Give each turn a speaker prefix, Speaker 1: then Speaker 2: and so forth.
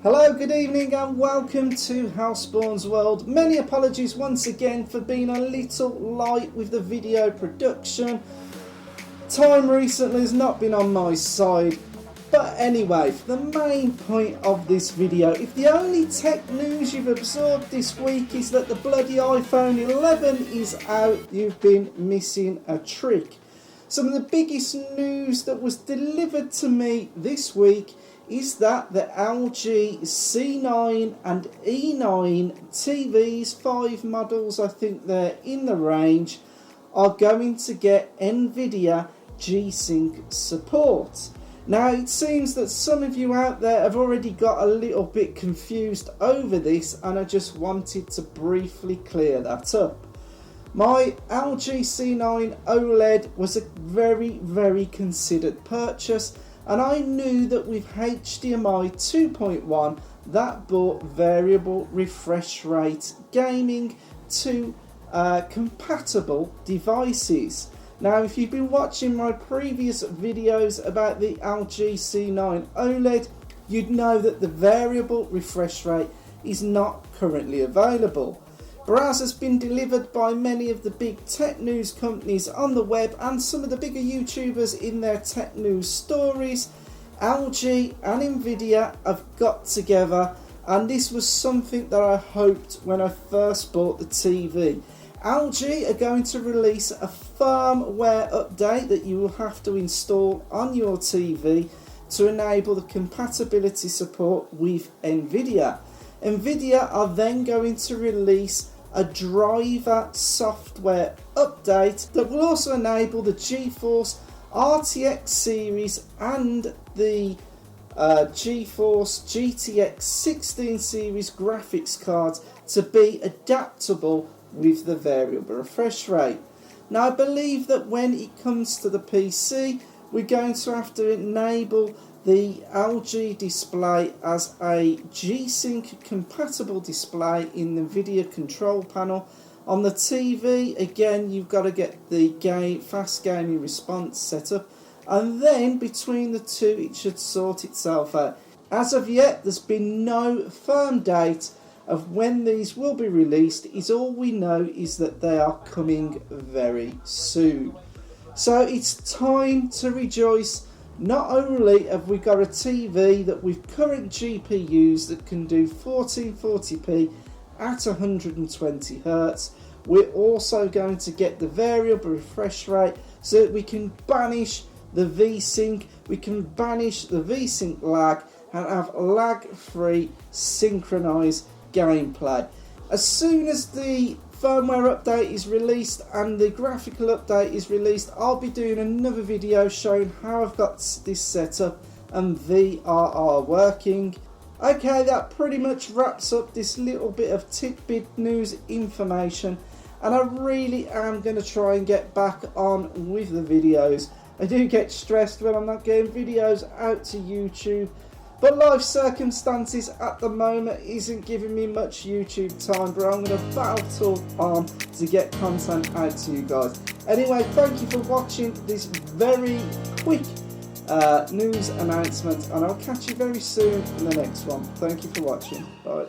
Speaker 1: Hello, good evening and welcome to Houseborn's World. Many apologies once again for being a little light with the video production. Time recently has not been on my side. But anyway, for the main point of this video, if the only tech news you've absorbed this week is that the bloody iPhone 11 is out, you've been missing a trick. Some of the biggest news that was delivered to me this week is that the LG C9 and E9 TVs, 5 models I think they're in the range, are going to get Nvidia G-Sync support. Now it seems that some of you out there have already got a little bit confused over this, and I just wanted to briefly clear that up. My LG C9 OLED was a very considered purchase, and I knew that with HDMI 2.1 that brought variable refresh rate gaming to compatible devices. Now if you've been watching my previous videos about the LG C9 OLED, you'd know that the variable refresh rate is not currently available. Whereas has been delivered by many of the big tech news companies on the web and some of the bigger YouTubers in their tech news stories, LG and Nvidia have got together, and this was something that I hoped when I first bought the TV. LG are going to release a firmware update that you will have to install on your TV to enable the compatibility support with Nvidia. Nvidia are then going to release a driver software update that will also enable the GeForce RTX series and the GeForce GTX 16 series graphics cards to be adaptable with the variable refresh rate. Now I believe that when it comes to the PC, we're going to have to enable the LG display as a G-Sync compatible display in the Nvidia control panel. On the TV, again, you've got to get the fast gaming response set up, and then between the two it should sort itself out. As of yet, there's been no firm date of when these will be released. All we know is that they are coming very soon. So it's time to rejoice. Not only have we got a TV that with current GPUs that can do 1440p at 120 Hz, we're also going to get the variable refresh rate so that we can banish the V-Sync, we can banish the V-Sync lag and have lag-free synchronized gameplay. As soon as the firmware update is released and the graphical update is released, I'll be doing another video showing how I've got this set up and VRR working. Okay, that pretty much wraps up this little bit of tidbit news information, and I really am going to try and get back on with the videos. I do get stressed when I'm not getting videos out to YouTube, but life circumstances at the moment isn't giving me much YouTube time, but I'm going to battle on to get content out to you guys. Anyway, thank you for watching this very quick news announcement, and I'll catch you very soon in the next one. Thank you for watching. Bye.